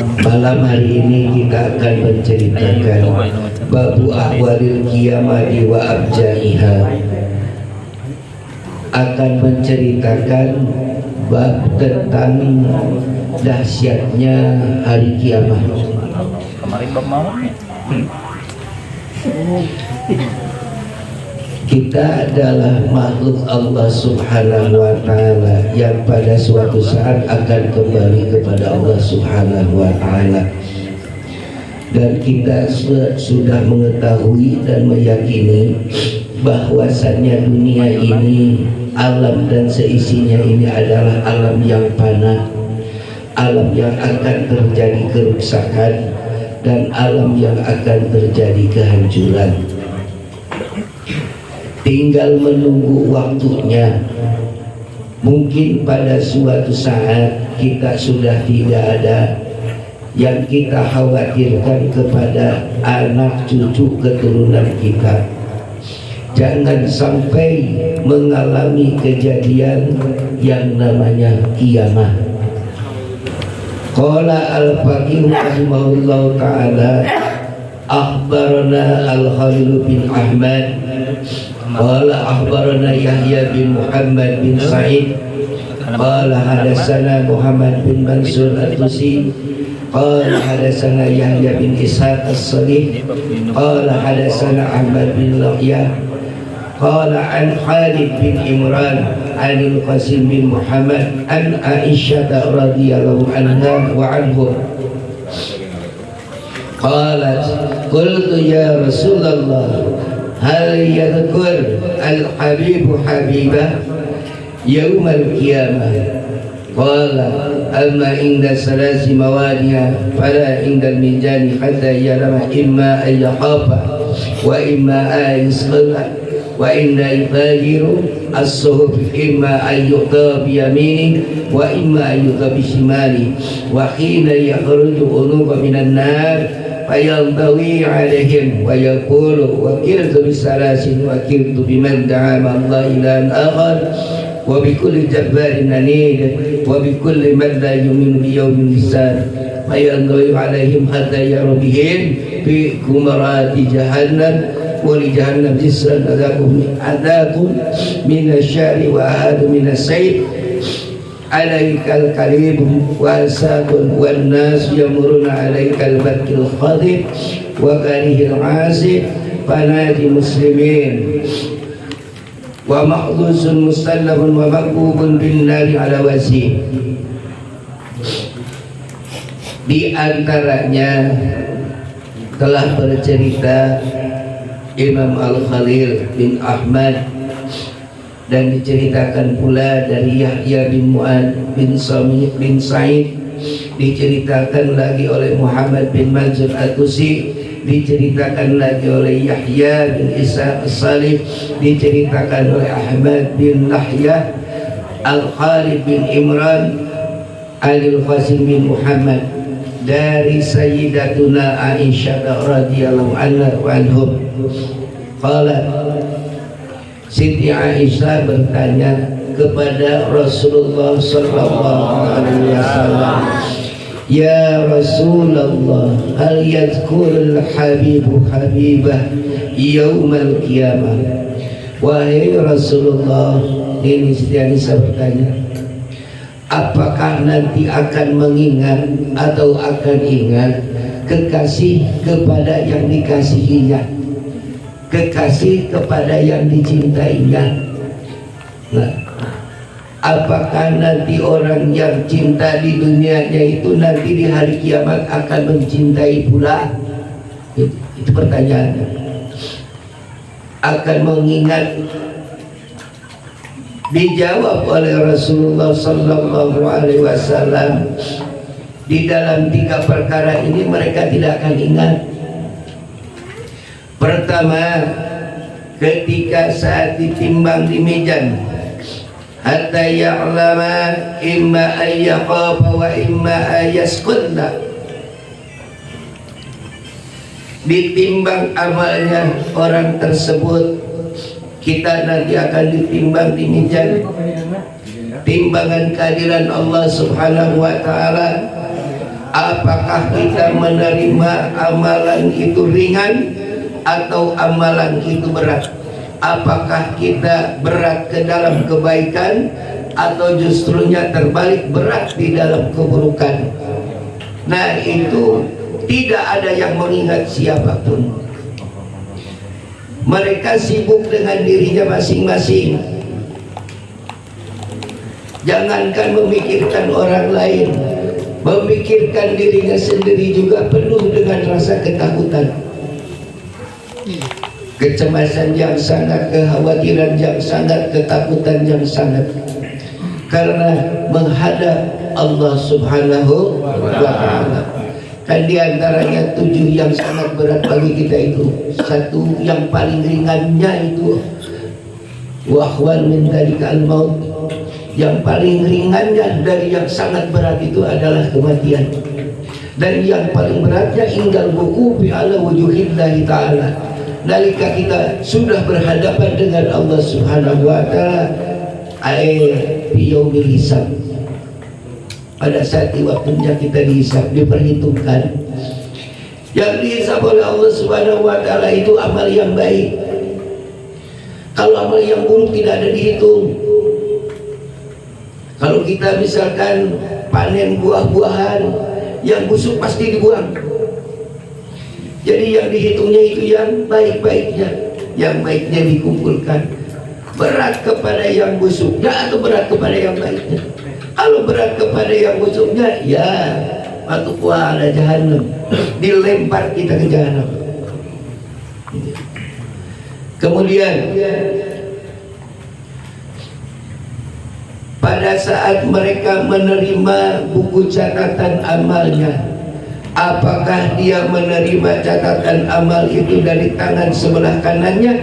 Malam hari ini kita akan menceritakan babu ahwalil qiyamati wa abjaiha, akan menceritakan bab tentang dahsyatnya hari kiamat. Kemarin bab malamnya. Kita adalah makhluk Allah Subhanahu wa Ta'ala yang pada suatu saat akan kembali kepada Allah Subhanahu wa Ta'ala, dan kita sudah mengetahui dan meyakini bahwasannya dunia ini, alam dan seisinya ini adalah alam yang fana, alam yang akan terjadi kerusakan, dan alam yang akan terjadi kehancuran. Tinggal menunggu waktunya. Mungkin pada suatu saat kita sudah tidak ada. Yang kita khawatirkan kepada anak cucu keturunan kita, jangan sampai mengalami kejadian yang namanya kiamat. Qala al-faqih rahimahullah ta'ala, akhbarana al-Khalil bin Ahmad, qala akhbarana Yahya bin Muhammad bin Sa'id, qala hadatsana Muhammad bin Mansur al-Tusi, qala hadatsana Yahya bin Ishaq as-Salih, qala hadatsana Ahmad bin Lahya, qala an Khalid bin Imran an al-Qasim bin Muhammad an Aisyah radhiyallahu anha wa anhu qalat qultu ya Rasulullah hal yadhkur al-habibu habibah yawm al-qiyamah, qala amma inda salasi mawaniya fala inda al-minjani hatta yarama imma an yakhafa wa imma an yasqala wa inda yufajiru as-suhuf imma an yu'ta biyamini wa imma an yu'ta bishimali wa hina yakhruju unuba minan nar fayantawi alaihim wa yaqulu wakiltu bisalasin wakiltu biman da'ama Allah ilan akhar wa bikulli jabbarin anid wa bikulli man la yu'minu biyawmin hisab fayantawi alaihim hatta yarubihim fi kumarati jahannam wa li jahannam jisran adakum minasyari wa ahadu minasayf alaikal kalibum wa asakun wan nas yamuruna alaikal bakil khadib wa karihil asib fanadi muslimin wa ma'dusun mustallabun wa makbubun bin nari ala wasi. Di antaranya telah bercerita Imam Al-Khalil bin Ahmad, dan diceritakan pula dari Yahya bin Mu'ad bin Sami bin Sa'id, diceritakan lagi oleh Muhammad bin Mansur al-Tusi, diceritakan lagi oleh Yahya bin Isa as-Salih, diceritakan oleh Ahmad bin Lahya, Al-Khalid bin Imran, Al-Qasim bin Muhammad, dari Sayyidatuna Aisyah radhiyallahu anha wa anhum. Qalat, Siti Aisyah bertanya kepada Rasulullah sallallahu alaihi wasallam, ya Rasulullah, hal yadhkurul habibu habibah yaumal qiyamah. Wahai Rasulullah, ini Siti Aisyah bertanya, apakah nanti akan mengingat atau akan ingat kekasih kepada yang dikasihinya, kekasih kepada yang dicintainya? Nah, apakah nanti orang yang cinta di dunianya itu nanti di hari kiamat akan mencintai pula? Itu pertanyaannya. Akan mengingat. Dijawab oleh Rasulullah sallallahu alaihi wasallam, di dalam 3 perkara ini mereka tidak akan ingat. Pertama, ketika saat ditimbang di mizan, hatta ya'lama imma an yakhafa wa imma an yasqutna. Ditimbang amalnya orang tersebut, kita nanti akan ditimbang di mizan, timbangan keadilan Allah Subhanahu wa ta'ala. Apakah kita menerima amalan itu ringan atau amalan itu berat? Apakah kita berat ke dalam kebaikan atau justrunya terbalik berat di dalam keburukan? Nah, itu tidak ada yang mengingat siapapun. Mereka sibuk dengan dirinya masing-masing. Jangankan memikirkan orang lain, memikirkan dirinya sendiri juga penuh dengan rasa ketakutan, kecemasan yang sangat, kekhawatiran yang sangat, ketakutan yang sangat, karena menghadap Allah Subhanahu wa ta'ala. Dan diantaranya 7 yang sangat berat bagi kita itu, satu yang paling ringannya itu wahwan min dzalika al-maut. Yang paling ringannya dari yang sangat berat itu adalah kematian. Dan yang paling beratnya indal wuqufi ala wujuhillahi ta'ala, nalika kita sudah berhadapan dengan Allah Subhanahu wa ta'ala, fi yaumil hisab, pada saat waktunya kita dihisab, diperhitungkan. Yang dihisab oleh Allah Subhanahu wa ta'ala itu amal yang baik. Kalau amal yang buruk tidak ada dihitung. Kalau kita misalkan panen buah-buahan, yang busuk pasti dibuang. Jadi yang dihitungnya itu yang baik-baiknya, yang baiknya dikumpulkan. Berat kepada yang busuknya atau berat kepada yang baiknya? Kalau berat kepada yang busuknya, ya masuk wala jahannam, dilempar kita ke jahannam. Kemudian pada saat mereka menerima buku catatan amalnya, apakah dia menerima catatan amal itu dari tangan sebelah kanannya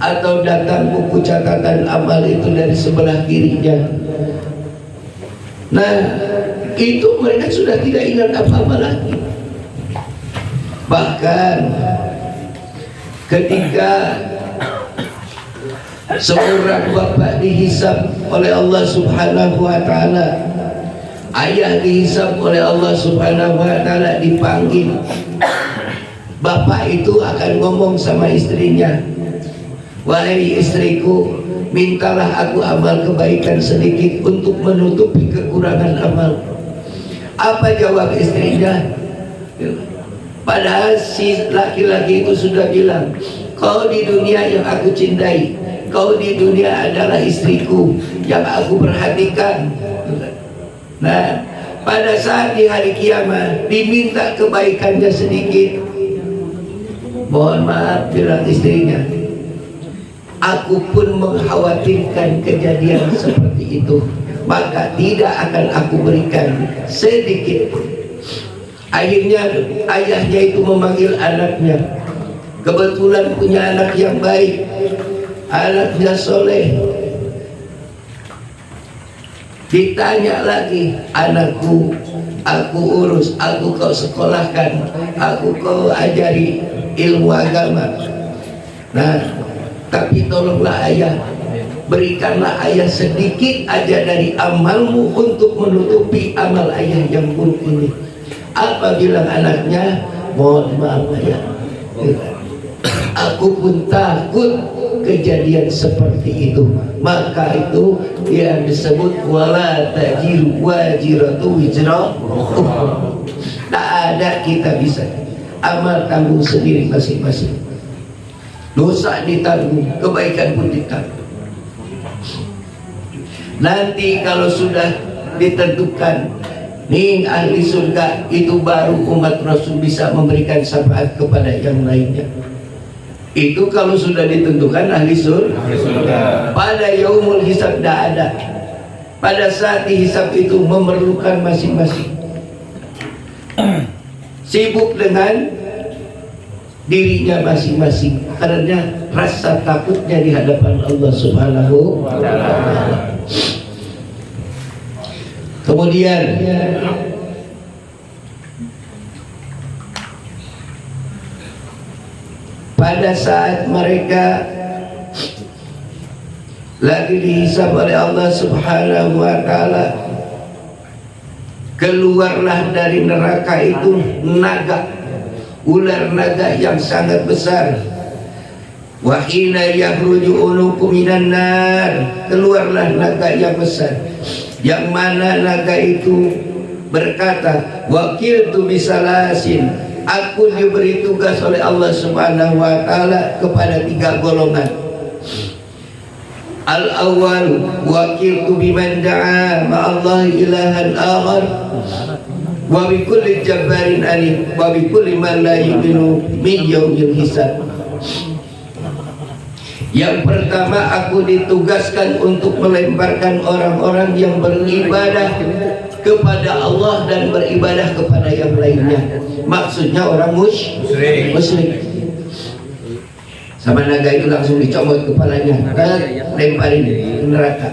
atau datang buku catatan amal itu dari sebelah kirinya? Nah, itu mereka sudah tidak ingat apa-apa lagi. Bahkan ketika seorang bapak dihisab oleh Allah Subhanahu wa ta'ala, ayah dihisab oleh Allah Subhanahu wa ta'ala, dipanggil, bapak itu akan ngomong sama istrinya, wahai istriku, mintalah aku amal kebaikan sedikit untuk menutupi kekurangan amal. Apa jawab istrinya? Padahal si laki-laki itu sudah bilang, kau di dunia yang aku cintai, kau di dunia adalah istriku yang aku perhatikan. Nah, pada saat di hari kiamat diminta kebaikannya sedikit, mohon maaf, bilang istrinya, aku pun mengkhawatirkan kejadian seperti itu, maka tidak akan aku berikan sedikit pun. Akhirnya ayahnya itu memanggil anaknya, kebetulan punya anak yang baik, anaknya soleh. Ditanya lagi, anakku, aku urus, aku kau sekolahkan, aku kau ajari ilmu agama. Nah, tapi tolonglah ayah, berikanlah ayah sedikit aja dari amalmu untuk menutupi amal ayah yang buruk ini. Apa bilang anaknya? Mohon maaf ayah, aku pun takut kejadian seperti itu. Maka itu yang disebut wala tajiru wajiratu wizra. Tak ada kita bisa amal tanggung sendiri masing-masing. Dosa ditanggung, kebaikan pun ditanggung. Nanti kalau sudah ditentukan nih ahli surga, itu baru umat Rasul bisa memberikan syafaat kepada yang lainnya. Itu kalau sudah ditentukan ahli surga. Pada yaumul hisab tidak ada. Pada saat dihisab itu memerlukan masing-masing, sibuk dengan dirinya masing-masing, karena rasa takutnya di hadapan Allah Subhanahu wa ta'ala. Kemudian pada saat mereka lagi dihisab oleh Allah Subhanahu wa ta'ala, keluarlah dari neraka itu naga, ular naga yang sangat besar. Wa hina yakhruju unuqu minan nar, keluarlah naga yang besar, yang mana naga itu berkata, wakiltu bisalasin, aku diberi tugas oleh Allah Subhanahu wa taala kepada 3 golongan. Al-awwal, wakiltu biman da'a ma'allahi ilahan akhar wa bi kulli jabbarin anid wa bi kulli man la yu'minu min yaumil hisab. Yang pertama, aku ditugaskan untuk melemparkan orang-orang yang beribadah kepada Allah dan beribadah kepada yang lainnya. Maksudnya orang musyrik. Sama naga itu langsung dicomot kepalanya, lemparin ke neraka.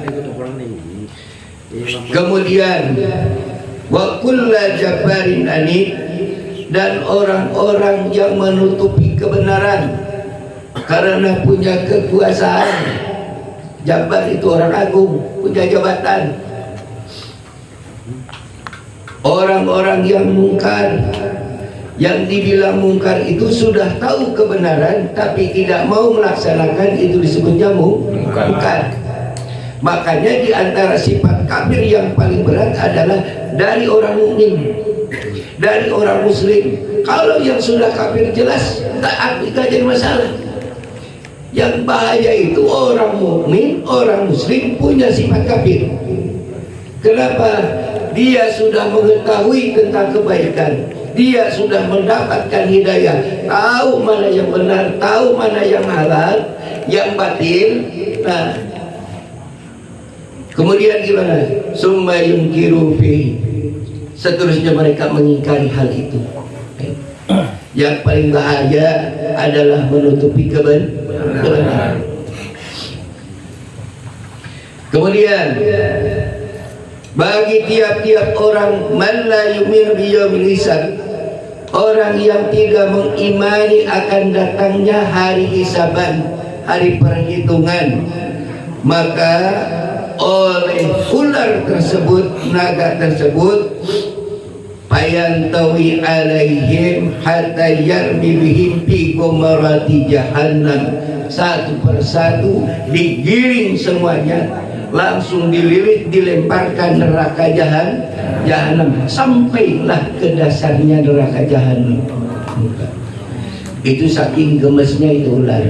Kemudian wa kullu jabbarin anid, dan orang-orang yang menutupi kebenaran karena punya kekuasaan. Jabbar itu orang agung, punya jabatan. Orang-orang yang mungkar, yang dibilang mungkar itu sudah tahu kebenaran tapi tidak mau melaksanakan, itu disebutnya mungkar. Makanya di antara sifat kafir yang paling berat adalah dari orang mukmin, dari orang muslim. Kalau yang sudah kafir jelas taat, tidak jadi masalah. Yang bahaya itu orang mukmin, orang muslim punya sifat kafir. Kenapa? Dia sudah mengetahui tentang kebaikan, dia sudah mendapatkan hidayah, tahu mana yang benar, tahu mana yang halal, yang batil. Nah, kemudian gimana? Summa yunkiru fihi, seterusnya mereka mengingkari hal itu. Yang paling bahaya adalah menutupi kebenaran. Kemudian bagi tiap-tiap orang, man la yu'minu biyaumil hisab, orang yang tidak mengimani akan datangnya hari hisaban, hari perhitungan, maka oleh ular tersebut, naga tersebut, fayantawi alaihim hatta yarmi bihim fi gomarati jahannam, satu persatu digiring semuanya, langsung dililit, dilemparkan neraka jahanam, sampailah ke dasarnya neraka jahanam. Itu saking gemesnya itu ular.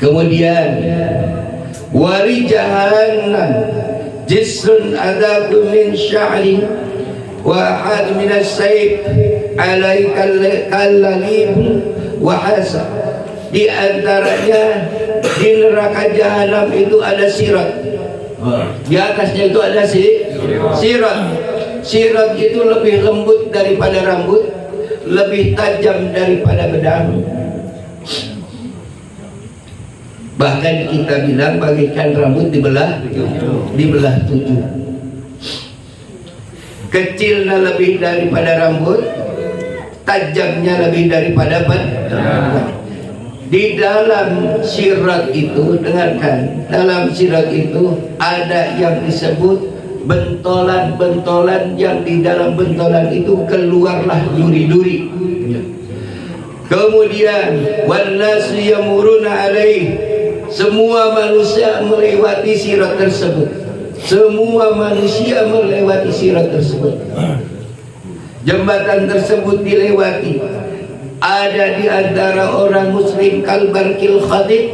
Kemudian wari jahannam jisrun adabu min sya'ri wa ahad min as-sayf alaika kallalib wa hasab. Di antaranya di neraka jahanam itu ada sirat, di atasnya itu ada sirat. Sirat itu lebih lembut daripada rambut, lebih tajam daripada pedang. Bahkan kita bilang bagaikan rambut dibelah 7. Kecilnya lebih daripada rambut, tajamnya lebih daripada pedang. Di dalam sirat itu, dengarkan, dalam sirat itu ada yang disebut bentolan-bentolan, yang di dalam bentolan itu keluarlah duri-duri. Kemudian wannasu yamuruna alaih, semua manusia melewati sirat tersebut. Semua manusia melewati sirat tersebut. Jembatan tersebut dilewati. Ada di antara orang muslim kalbarkil khatib,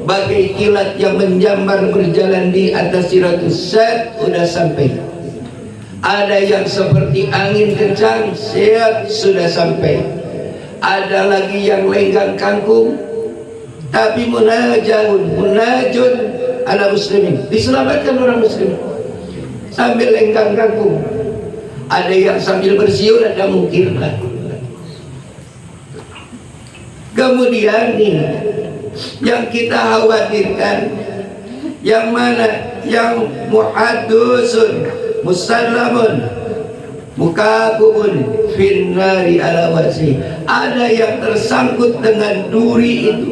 bagai kilat yang menjambar berjalan di atas siratus sad, sudah sampai. Ada yang seperti angin kencang, siap, sudah sampai. Ada lagi yang lenggang kangkung, tapi munajun ala muslimin, diselamatkan orang muslim sambil lenggang kangkung. Ada yang sambil bersiul, ada mungkin lah. Kemudian nih yang kita khawatirkan, yang mana? Yang muhaddusun musallamun mukabun finnari ala wasi, ada yang tersangkut dengan duri itu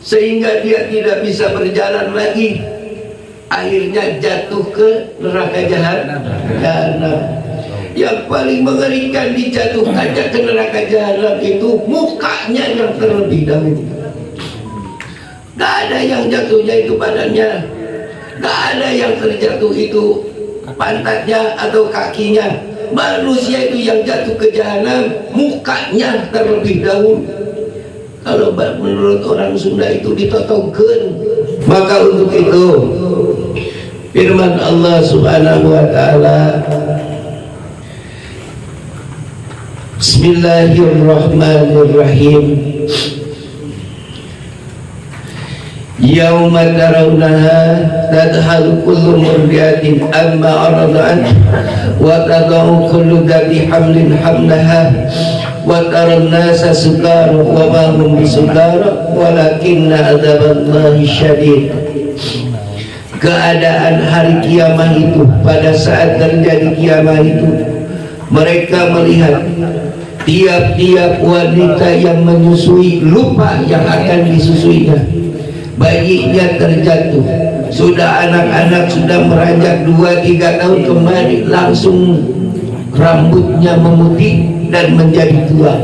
sehingga dia tidak bisa berjalan lagi. akhirnya jatuh ke neraka jahanam. Yang paling mengerikan dijatuhkannya ke neraka jahanam itu mukanya yang terlebih dahulu. Gak ada yang jatuhnya itu badannya, gak ada yang terjatuh itu pantatnya atau kakinya. Manusia itu yang jatuh ke jahanam mukanya terlebih dahulu. Kalau menurut orang Sunda itu ditotongkeun. Maka untuk itu firman Allah Subhanahu wa taala, Bismillahirrahmanirrahim. Yauma tarawnaha tadhalu kullu murdiatin amma arada'at wa tadau kullu dhati hamlin hamlaha wa taran nasa sukara wa ma hum bisukara walakinna adzaballahi syadid. Keadaan hari kiamat itu, pada saat terjadi kiamat itu, mereka melihat tiap-tiap wanita yang menyusui lupa yang akan disusuinya. Bayinya terjatuh, sudah anak-anak sudah beranjak 2-3 tahun kembali, langsung rambutnya memutih dan menjadi tua.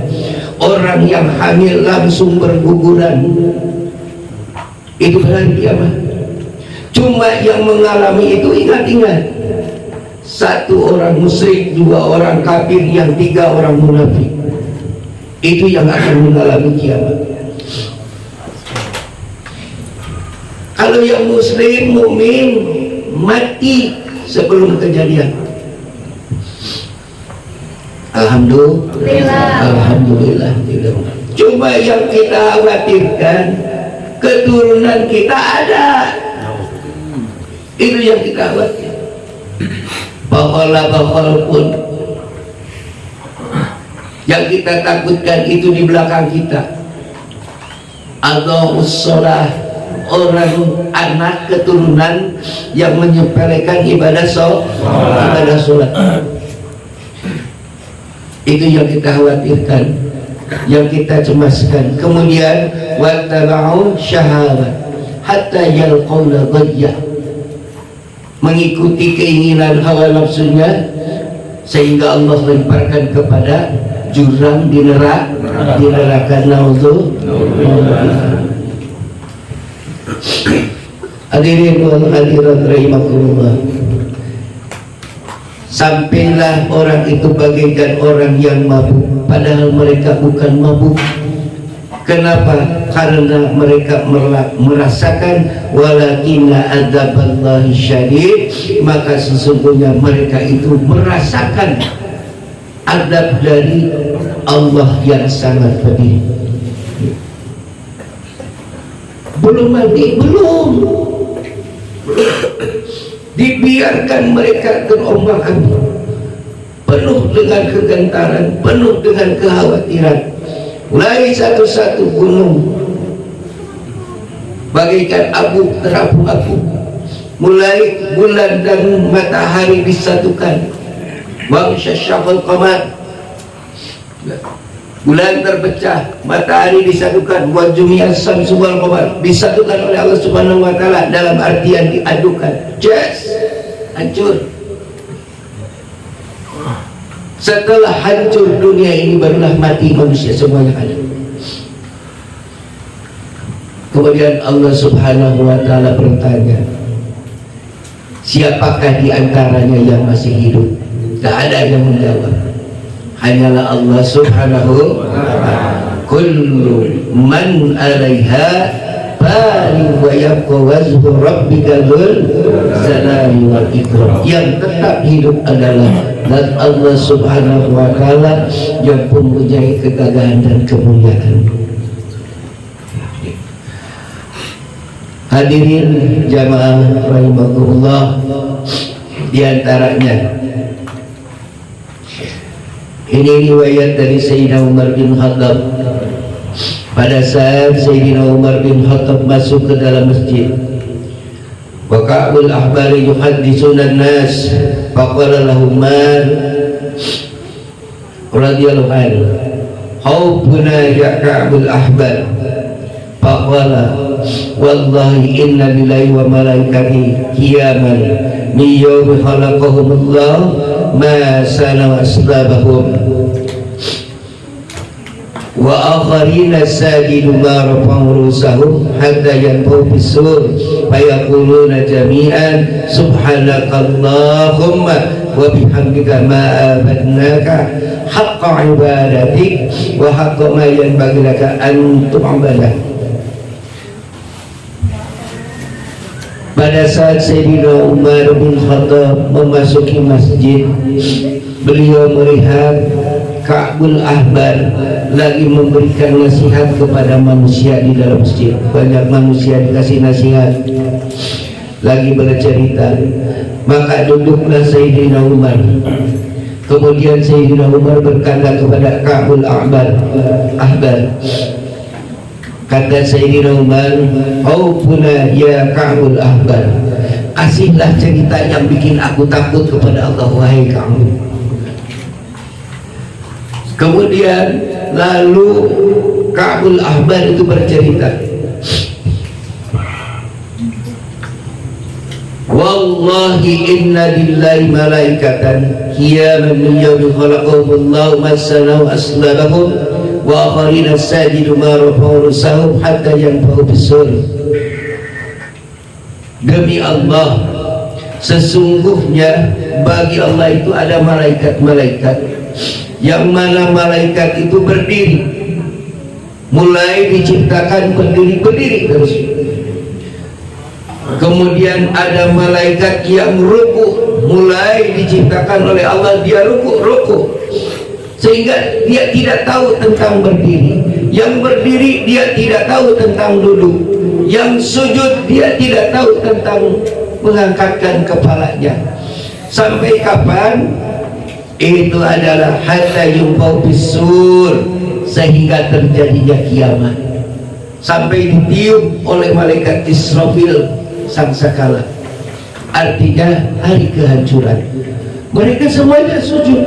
Orang yang hamil langsung berguguran. Itu hari kiamat. Cuma yang mengalami itu ingat-ingat, 1 orang musyrik, 2 orang kafir, yang 3 orang munafik. Itu yang akan mengalami kiamat. Kalau yang muslim, mukmin mati sebelum kejadian. Alhamdulillah. Cuma yang kita khawatirkan, keturunan kita ada. Itu yang kita khawatir. Bakal pun yang kita takutkan itu di belakang kita. Adha'us shalah, orang anak keturunan yang menyepelekan ibadah sholat. Itu yang kita khawatirkan, yang kita cemaskan. Kemudian wattaba'u syahawat hatta yalqawna dhayyah, mengikuti keinginan hawa nafsunya sehingga Allah lemparkan kepada jurang di neraka. Naudzubillah. Hadirin wal hadirat rahimakumullah. Sampailah orang itu bagaikan orang yang mabuk, padahal mereka bukan mabuk. Kenapa? Karena mereka merasakan walakinna adzaballahi syadid, maka sesungguhnya mereka itu merasakan azab dari Allah yang sangat pedih. Belum mati, belum. Dibiarkan mereka terombang-ambing, penuh dengan kegentaran, penuh dengan kekhawatiran. Mulai satu-satu gunung bagaikan abu terapu-apu, mulai bulan dan matahari disatukan. Wangsyashafal qamar, bulan terpecah, matahari disatukan. Wa jumiyas syamsu wal qamar, disatukan oleh Allah Subhanahu wa taala, dalam artian diadukan. Hancur. Setelah hancur dunia ini, barulah mati manusia semuanya ada. Kemudian Allah Subhanahu wa taala bertanya, siapakah di antaranya yang masih hidup? Tak ada yang menjawab, hanyalah Allah Subhanahu wa ta'ala. Kullu man 'alaiha fan wa yabqa wajhu rabbika dzul jalali wal ikram. Yang tetap hidup adalah dan Allah Subhanahu wa ta'ala yang mempunyai kegagahan dan kemuliaan. Hadirin jamaah rahimakumullah, di antaranya ini riwayat dari Sayyidina Umar bin Khattab. Pada saat Sayyidina Umar bin Khattab masuk ke dalam masjid, wa Ka'bul ahbari yuhadditsunan nas, faqala lahum Umar radhiyallahu anhu, haubuna ya Ka'bul ahbar, faqala wallahi inna lillahi wa malaikatihi qiyaman min yawmi khalaqahumullah ma sana asbabahum wa akharina sajidu ma rafa'u rusahum hatta yanfau bisur fayaquluna jami'an subhanakallahumma wa bihamdika ma abadnaka haqqa ibadatik wa haqqa ma yanbaghi laka an tu'bada. Pada saat Sayyidina Umar bin Khattab memasuki masjid, beliau melihat Ka'bul Ahbar lagi memberikan nasihat kepada manusia di dalam masjid. Banyak manusia dikasih nasihat, lagi bercerita. Maka duduklah Sayyidina Umar. Kemudian Sayyidina Umar berkata kepada Ka'bul Ahbar, kata Sayyidina Umar, "Aufuna ya Ka'bul Ahbar, kasihlah cerita yang bikin aku takut kepada Allah, wahai Ka'bul." Kemudian lalu Ka'bul Ahbar itu bercerita, "Wallahi inna lillahi malaikatan qiyaman min yawmi khalaqahumullahu masana wa aslabahum wa akharina sajidu ma rafa'u rusahum hatta yanfa'u bisur." Demi Allah, sesungguhnya bagi Allah itu ada malaikat-malaikat yang mana malaikat itu berdiri, mulai diciptakan berdiri terus. Kemudian ada malaikat yang ruku, mulai diciptakan oleh Allah dia ruku, sehingga dia tidak tahu tentang berdiri. Yang berdiri dia tidak tahu tentang duduk. Yang sujud dia tidak tahu tentang mengangkatkan kepalanya. Sampai kapan? Itu adalah hatta yunfau bisur, sehingga terjadinya kiamat, sampai ditiup oleh malaikat Israfil sangkakala, artinya hari kehancuran. Mereka semuanya sujud,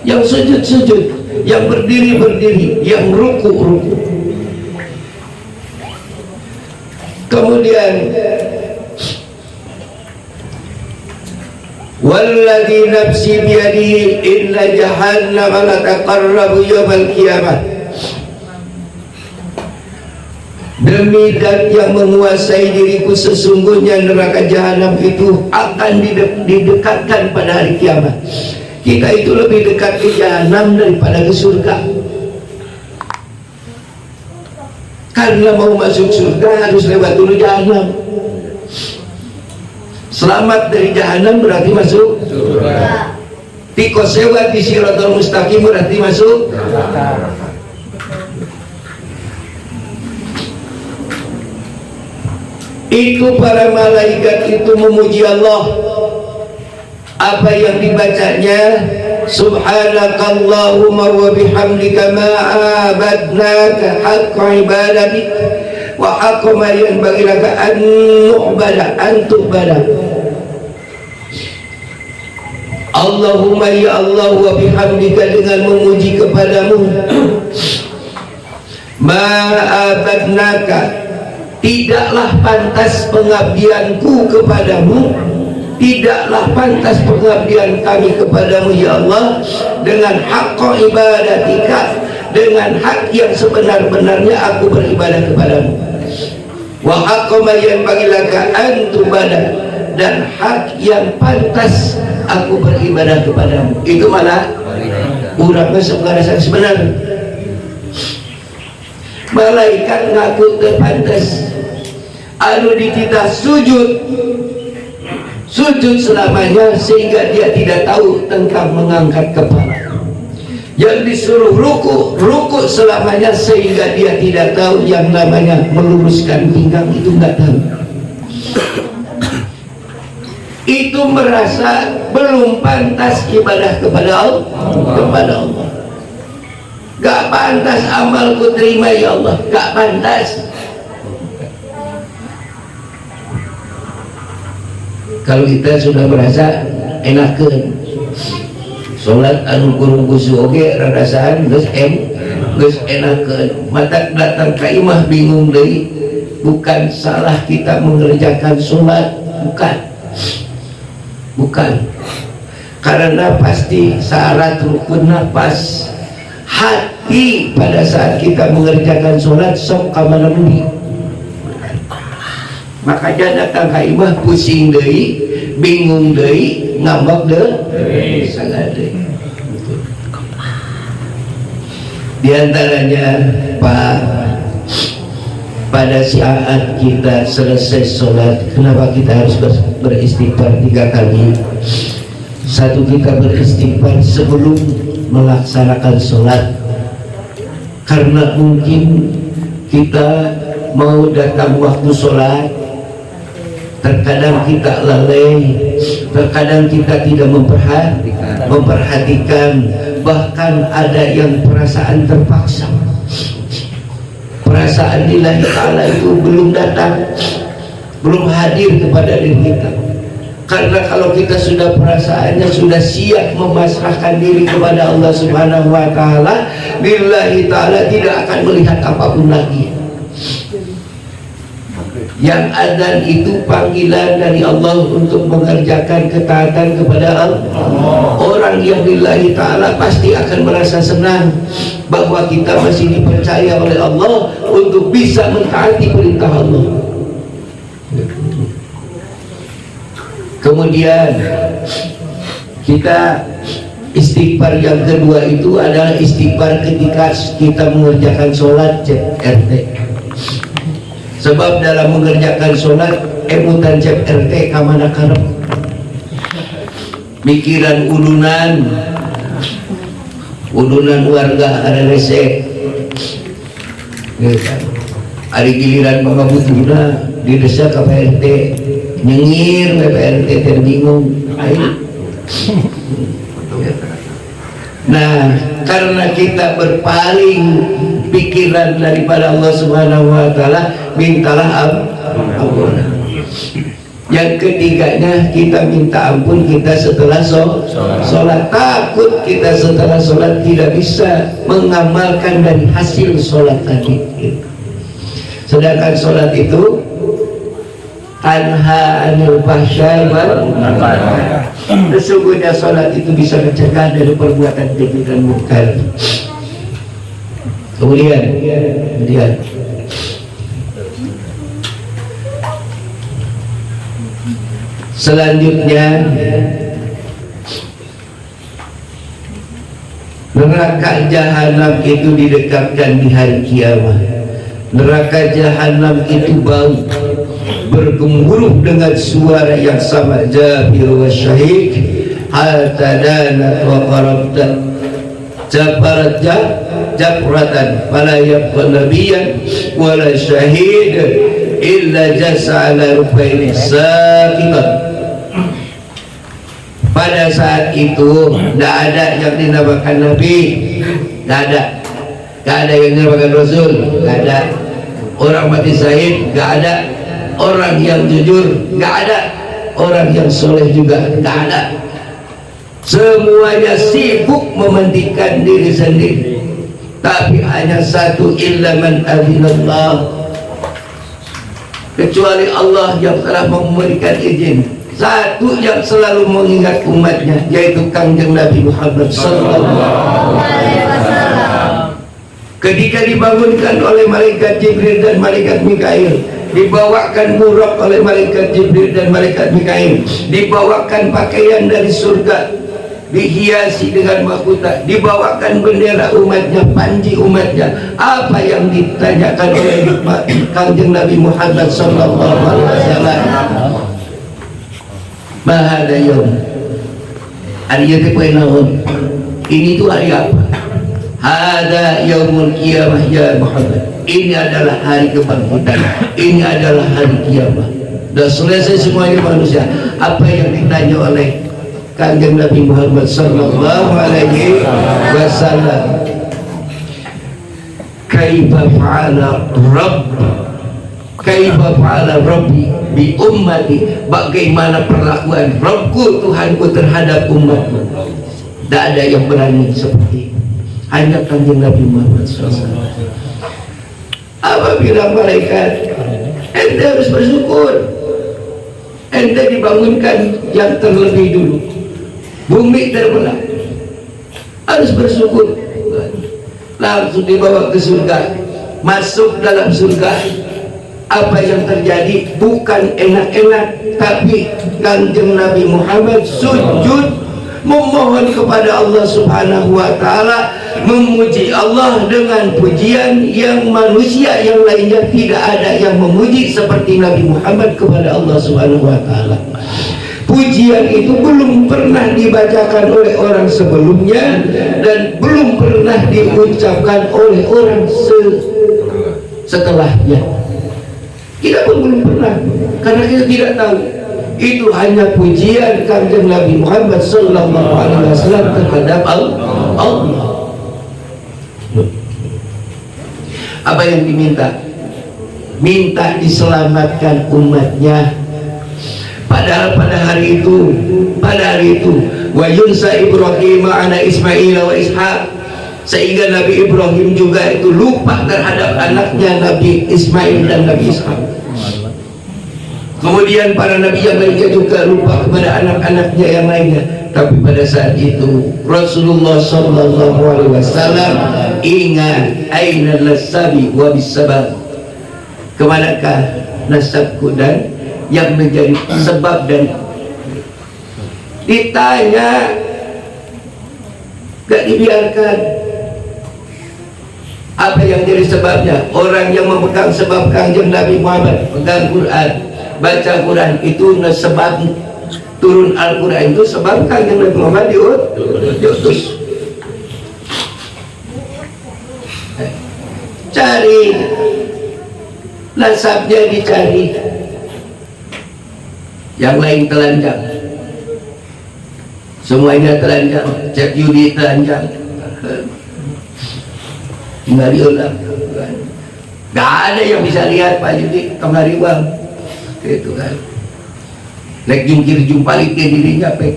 yang sujud, yang berdiri, yang ruku. Kemudian walladzi nafsi biyadihi inna jahannama lataqarrabu yawmal qiyamah, demi zat yang menguasai diriku, sesungguhnya neraka jahanam itu akan didekatkan pada hari kiamat. Kita itu lebih dekat ke jahanam daripada ke surga, karena mau masuk surga harus lewat dulu jahanam. Selamat dari jahanam berarti masuk surga. Tikos lewat di Shiratal Mustaqim berarti masuk surga. Itu para malaikat itu memuji Allah. Apa yang dibacanya? Subhanakallahumma wa bihamdika ma abadnaka haqqa ibadatik wa haqqa ma yanbaghi laka an tu'bada. Allahumma ya Allah wa bihamdika, dengan memuji kepadamu, ma abadnaka, tidaklah pantas pengabdianku kepadamu, tidaklah pantas pengabdian kami kepadamu ya Allah, dengan haqqa ibadatika, dengan hak yang sebenar-benarnya aku beribadah kepadamu, wa haqqa ma yanbaghi laka an tu'bada, dan hak yang pantas aku beribadah kepadamu. Itu malah urangnya sebenarnya sebenar. Malaikat ngaku terpantas, anu dititah sujud selamanya, sehingga dia tidak tahu tentang mengangkat kepala. Yang disuruh ruku selamanya, sehingga dia tidak tahu yang namanya meluruskan pinggang, itu nggak tahu. Itu merasa belum pantas ibadah kepada Allah. Gak pantas amalku terima ya Allah, gak pantas. Kalau kita sudah merasa enakeun sholat anu kurung kusu oge rarasaan geus enakeun, mata datang ka imah bingung deui bukan salah kita mengerjakan sholat, bukan, karena pasti syarat rukun nafas hati pada saat kita mengerjakan sholat sok kamanamudi. Makanya datang ka imah pusing deui, bingung deui, ngambek deui, salah deui. Di antaranya Pak, pada saat kita selesai sholat, kenapa kita harus beristighfar 3 kali? Satu, kita beristighfar sebelum melaksanakan sholat, karena mungkin kita mau datang waktu sholat, terkadang kita lalai, terkadang kita tidak memperhatikan, bahkan ada yang perasaan terpaksa, perasaan lillahi ta'ala itu belum datang, belum hadir kepada diri kita. Karena kalau kita sudah perasaannya sudah siap memasrahkan diri kepada Allah Subhanahu wa ta'ala, lillahi ta'ala tidak akan melihat apapun lagi. Yang adzan itu panggilan dari Allah untuk mengerjakan ketaatan kepada Allah. Orang yang lillahi ta'ala pasti akan merasa senang bahwa kita masih dipercaya oleh Allah untuk bisa mentaati perintah Allah. Kemudian kita istighfar yang kedua itu adalah istighfar ketika kita mengerjakan sholat RT. Sebab dalam mengerjakan sholat emutan cep RT kamana karep mikiran udunan warga arerese hari giliran pangabutuna di desa ke PRT nyengir PRT terbingung. Nah, karena kita berpaling pikiran daripada Allah Subhanahu wa ta'ala, mintalah ampun. Yang ketiganya, kita minta ampun kita setelah sholat. Takut kita setelah sholat tidak bisa mengamalkan dari hasil sholat tadi. Sedangkan sholat itu tanha anil fahsya'i wal munkar. Sesungguhnya sholat itu bisa mencegah dari perbuatan keji dan munkar. Kemudian selanjutnya neraka jahanam itu didekatkan di hari kiamat. Neraka jahanam itu bau bergemuruh dengan suara yang sama, jabir wa syahid hatta dana wa qarabta jabarat jabratan fala yabqa nabiyyan wala syahid illa jasa ala rubaini saqitan. Pada saat itu tidak ada yang dinamakan nabi, tidak ada yang dinamakan rasul, tidak ada orang mati syahid, tidak ada orang yang jujur, nggak ada orang yang soleh juga, nggak ada. Semuanya sibuk mementingkan diri sendiri, tapi hanya satu, illa man adzinallah, kecuali Allah yang telah memberikan izin. Satu yang selalu mengingat umatnya, yaitu Kangjeng Nabi Muhammad sallallahu alaihi wasallam. Ketika dibangunkan oleh malaikat Jibril dan malaikat Mikail, dibawakan buraq oleh malaikat Jibril dan malaikat Mikail, dibawakan pakaian dari surga dihiasi dengan mahkota, dibawakan bendera umatnya, panji umatnya. Apa yang ditanyakan oleh Kangjeng Nabi Muhammad sallallahu alaihi wasallam? Mahada yaum, hari itu naon? Ini itu hari apa? Hada yaumul qiyamah ya Muhammad. Ini adalah hari kebangkitan, ini adalah hari kiamat. Dan selesai semuanya manusia. Apa yang ditanya oleh Kanjeng Nabi Muhammad sallallahu alaihi wasallam, kaifa fa'ala rabb, kaifa fa'ala rabbi bi ummati, bagaimana perlakuan Rabbku, Tuhanku terhadap umatku. Tidak ada yang berani seperti itu, hanya Kanjeng Nabi Muhammad sallallahu alaihi wasallam. Apabila malaikat Ente harus bersyukur. Ente dibangunkan yang terlebih dulu, bumi terbelah, harus bersyukur. Langsung dibawa ke surga, masuk dalam surga. Apa yang terjadi bukan enak-enak, tapi Kanjeng Nabi Muhammad sujud memohon kepada Allah Subhanahu wa Ta'ala, memuji Allah dengan pujian yang manusia yang lainnya tidak ada yang memuji seperti Nabi Muhammad kepada Allah Subhanahu wa Ta'ala. Pujian itu belum pernah dibacakan oleh orang sebelumnya dan belum pernah diucapkan oleh orang setelahnya. Kita pun belum pernah, karena kita tidak tahu. Itu hanya pujian Kanjeng Nabi Muhammad sallallahu alaihi wasallam terhadap Allah. Apa yang diminta? Minta diselamatkan umatnya. Padahal pada hari itu wa yunsa Ibrahim ana Ismail wa Ishaq, sehingga Nabi Ibrahim juga itu lupa terhadap anaknya Nabi Ismail dan Nabi Ishaq. Kemudian para nabi yang lainnya juga lupa kepada anak-anaknya yang lainnya. Tapi pada saat itu Rasulullah sallallahu alaihi wasallam ingat aina lasabi wa bisabab, kemanakah nasabku dan yang menjadi sebab dari. Ditanya, gak dibiarkan. Apa yang jadi sebabnya? Orang yang memegang sebab Kanjeng Nabi Muhammad, pegang Quran, baca Quran, itu sebab turun Al-Quran, itu sebab Kanjeng Nabi Muhammad diutus. Cari nasabnya, dicari. Yang lain telanjang, semuanya telanjang. Cek judi telanjang, tinggal diulang. Gak ada yang bisa lihat Pak Judi kemari bang, gitu kan. Lek jungkir jumpalik ke dirinya pek.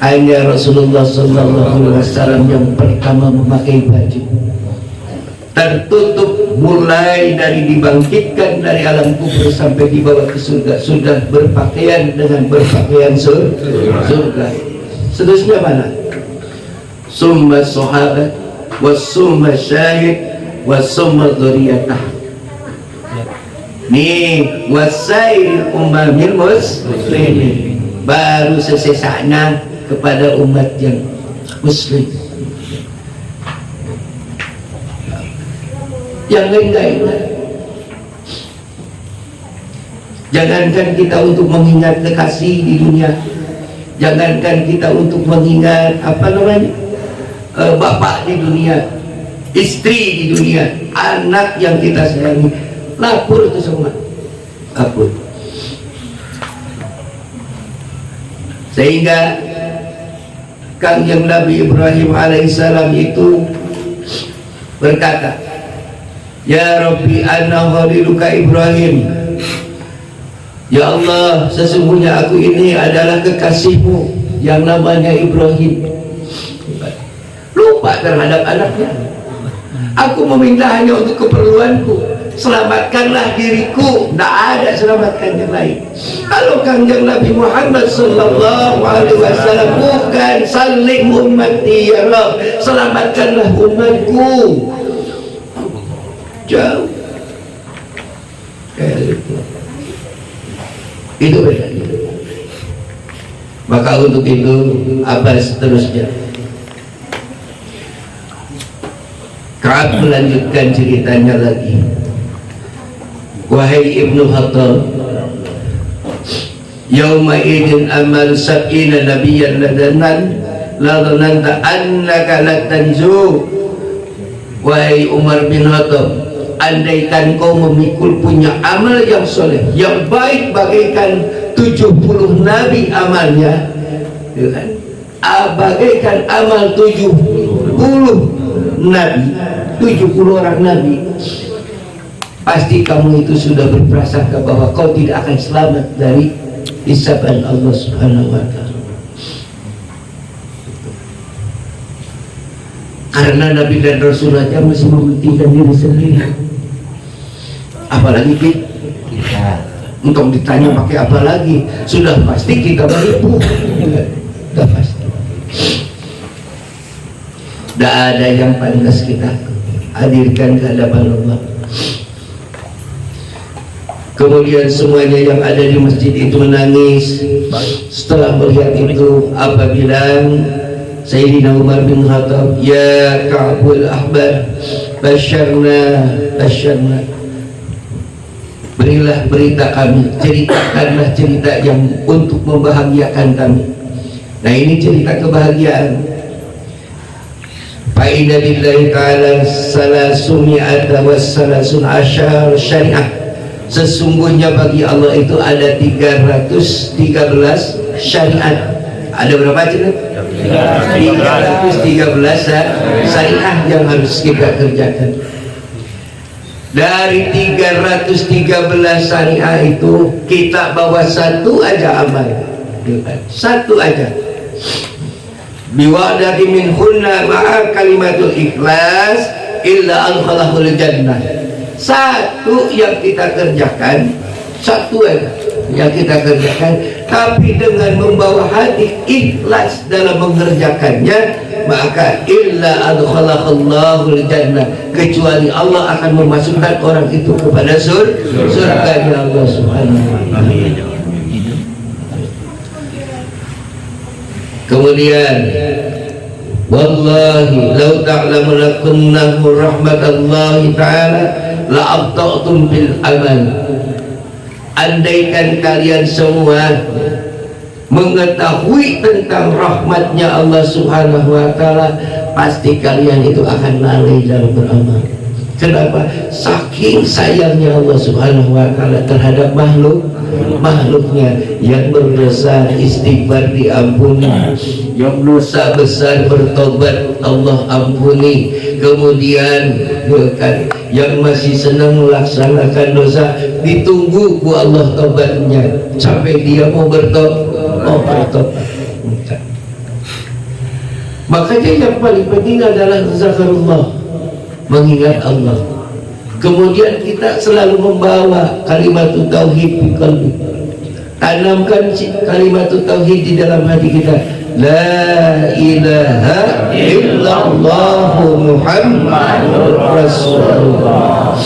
Hanya Rasulullah sallallahu alaihi wasallam yang pertama memakai baju tertutup, mulai dari dibangkitkan dari alam kubur sampai dibawa ke surga, sudah berpakaian dengan berpakaian surga. Seterusnya mana? Summa sahabat wa summa syahid wa summa dzurriyyatah. Nih wasail ummil muslimin, baru sesesakna kepada umat yang muslim. Yang lain-lain, jangankan kita untuk mengingat kekasih di dunia, jangankan kita untuk mengingat bapak di dunia, istri di dunia, anak yang kita sayangi, lapor itu semua, lapor. Sehingga Kanjeng Nabi Ibrahim alaihissalam itu berkata, ya Rabbi ana khaliluka Ibrahim, ya Allah, sesungguhnya aku ini adalah kekasihmu yang namanya Ibrahim. Lupa terhadap anaknya. Aku meminta hanya untuk keperluanku, selamatkanlah diriku, tidak ada selamatkan yang lain. Kalau Kanjeng Nabi Muhammad sallallahu alaihi wasallam bukan salim ummati, ya Allah, selamatkanlah umatku, jauh. Itu beda. Maka untuk itu apa seterusnya? Ka'ab melanjutkan ceritanya lagi. Wahai Ibnu Khattab, yauma idin amal sab'ina nabiyyan la dhananta annaka latanzu. Wahai Umar bin Khattab, andaikan kau memikul punya amal yang soleh, yang baik bagaikan 70 nabi amalnya, ya kan? Bagaikan amal 70 nabi, 70 orang nabi, pasti kamu itu sudah berprasangka bahwa kau tidak akan selamat dari hisaban Allah Subhanahu wa ta'ala. Karena Nabi dan Rasul aja masih mementingkan diri sendiri. apalagi kita. Untuk ditanya pakai apa lagi, sudah pasti kita menipu. Sudah pasti. Tidak ada yang pantas kita hadirkan ke hadapan Allah. Kemudian semuanya yang ada di masjid itu menangis. Setelah melihat itu, apa bilang Sayyidina Umar bin Khattab, ya Ka'bul Ahbar, basyarna, berilah berita kami, ceritakanlah cerita yang untuk membahagiakan kami. Nah, ini cerita kebahagiaan. Fa'inna lillahi ta'ala salasumi'ata wassalasun asyar syariah. Sesungguhnya bagi Allah itu ada 313 syariat. Ada berapa cerita? 313 syariah yang harus kita kerjakan. Dari 313 syariah itu kita bawa satu aja amal, satu aja. Biwa'dati min hunna ma'a kalimatul ikhlas illa al-khalahul jannah. Satu yang kita kerjakan, satu aja yang kita kerjakan, tapi dengan membawa hati ikhlas dalam mengerjakannya, maka illa adkhalahallahul jannah, kecuali Allah akan memasukkan orang itu kepada surga Allah Subhanahu wa ta'ala. Kemudian wallahi law ta'lamuna kunnahu rahmatallahi ta'ala la'abta'tum bil amal. Andaikan kalian semua mengetahui tentang rahmatnya Allah Subhanahu wa ta'ala, pasti kalian itu akan lalai dalam beramal. Kenapa? Saking sayangnya Allah Subhanahu wa ta'ala terhadap makhluknya. Yang berdosa istighfar diampuni, yang dosa besar bertobat Allah ampuni. Kemudian bukan yang masih senang melaksanakan dosa, ditunggu ku Allah tobatnya sampai dia mau bertobat. Makanya yang paling penting adalah zakarullah, mengingat Allah. Kemudian kita selalu membawa kalimat tauhid di qalbi. Tanamkan kalimat tauhid di dalam hati kita. La ilaha illallah Muhammadur Rasulullah.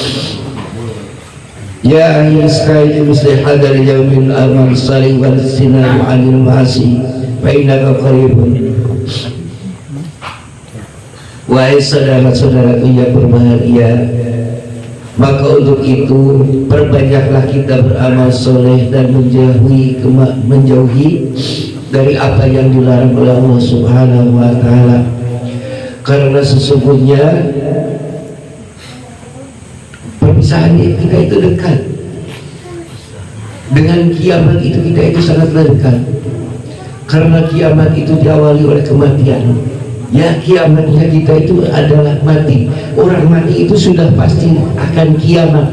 Ya ayyuhal muslimin dari yaumil amal salih wal sinar 'anil ma'asi fa innaka qaribun. Wahai saudara-saudaraku yang berbahagia, maka untuk itu perbanyaklah kita beramal soleh dan menjauhi dari apa yang dilarang oleh Allah Subhanahu wa ta'ala. Karena sesungguhnya perpisahan kita itu dekat. Dengan kiamat itu kita itu sangat dekat. Karena kiamat itu diawali oleh kematian. Ya, kiamatnya kita itu adalah mati. Orang mati itu sudah pasti akan kiamat.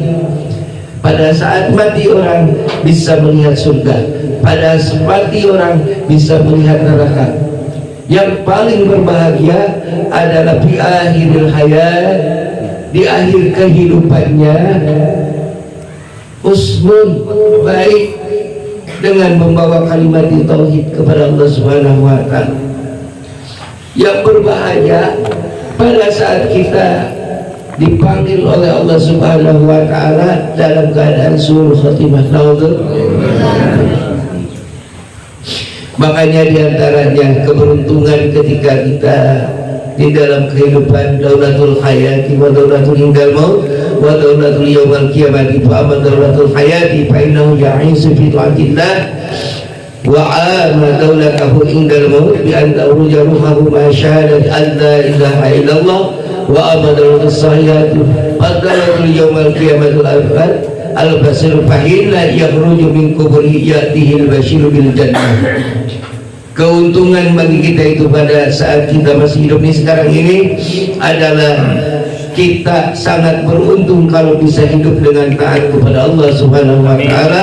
Pada saat mati orang bisa melihat surga, pada saat mati orang bisa melihat neraka. Yang paling berbahagia adalah di akhiril hayat, di akhir kehidupannya, husnul, baik, dengan membawa kalimat tauhid kepada Allah Subhanahu wa ta'ala. Yang berbahaya pada saat kita dipanggil oleh Allah Subhanahu wa ta'ala dalam keadaan suul khatimah. Makanya diantaranya keberuntungan ketika kita di dalam kehidupan daulatul hayati wa daulatul indal maut wa daulatul yawmal qiyamati. Fa amma daulatul hayati fa innahu ya'isu fi ta'atillah wa amma daulatahu indal maut bi an ta'ruja ruhahu ma syahadat an la ilaha illallah wa amma daulatul sahiyati fa daulatul yawmal qiyamatul alfat al-basir fahilla yakhruju min kuburi yatihil bashiru bil jannah. Keuntungan bagi kita itu pada saat kita masih hidup ini sekarang ini adalah kita sangat beruntung kalau bisa hidup dengan taat kepada Allah Subhanahu wa taala.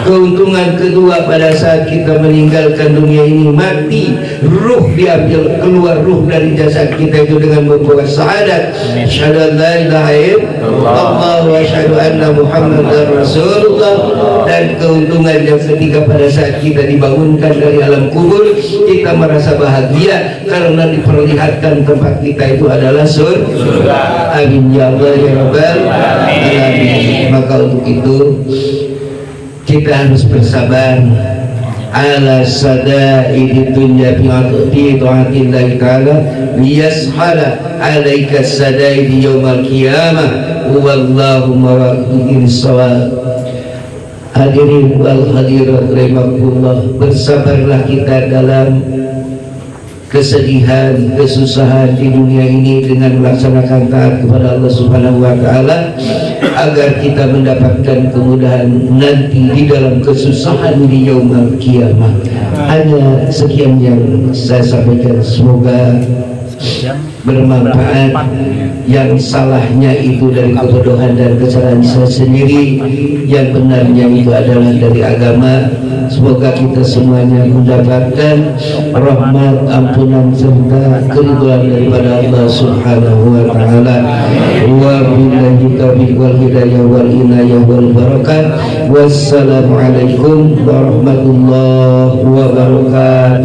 Keuntungan kedua, pada saat kita meninggalkan dunia ini, mati, ruh diambil keluar, ruh dari jasad kita itu dengan membawa syahadat, asyhadu an la ilaha illallah wa asyhadu anna muhammadar rasulullah. Dan keuntungan yang ketiga, pada saat kita dibangunkan dari alam kubur, kita merasa bahagia karena diperlihatkan tempat kita itu adalah surga. Amin ya Allah ya rabbal alamin. Maka untuk itu kita harus bersabar ala sadaidi dunya fi ta'atillah ta'ala liyashala alaika sadaidi yaumal qiyamah wallahu muwaffiqin shawab. Hadirin wal hadirat rahimakumullah, bersabarlah kita dalam kesedihan, kesusahan di dunia ini dengan melaksanakan taat kepada Allah Subhanahu wa taala, agar kita mendapatkan kemudahan nanti di dalam kesusahan di yaumul qiyamah. Hanya sekian yang saya sampaikan, semoga bermanfaat. Yang salahnya itu dari kebodohan dan kesalahan saya sendiri, yang benarnya itu adalah dari agama. Semoga kita semuanya mendapatkan rahmat, ampunan serta keridhaan daripada Allah Subhanahu wa taala. Wa billahi taufiq wal hidayah wal inayah wal barakah. Wassalamualaikum warahmatullahi wabarakatuh.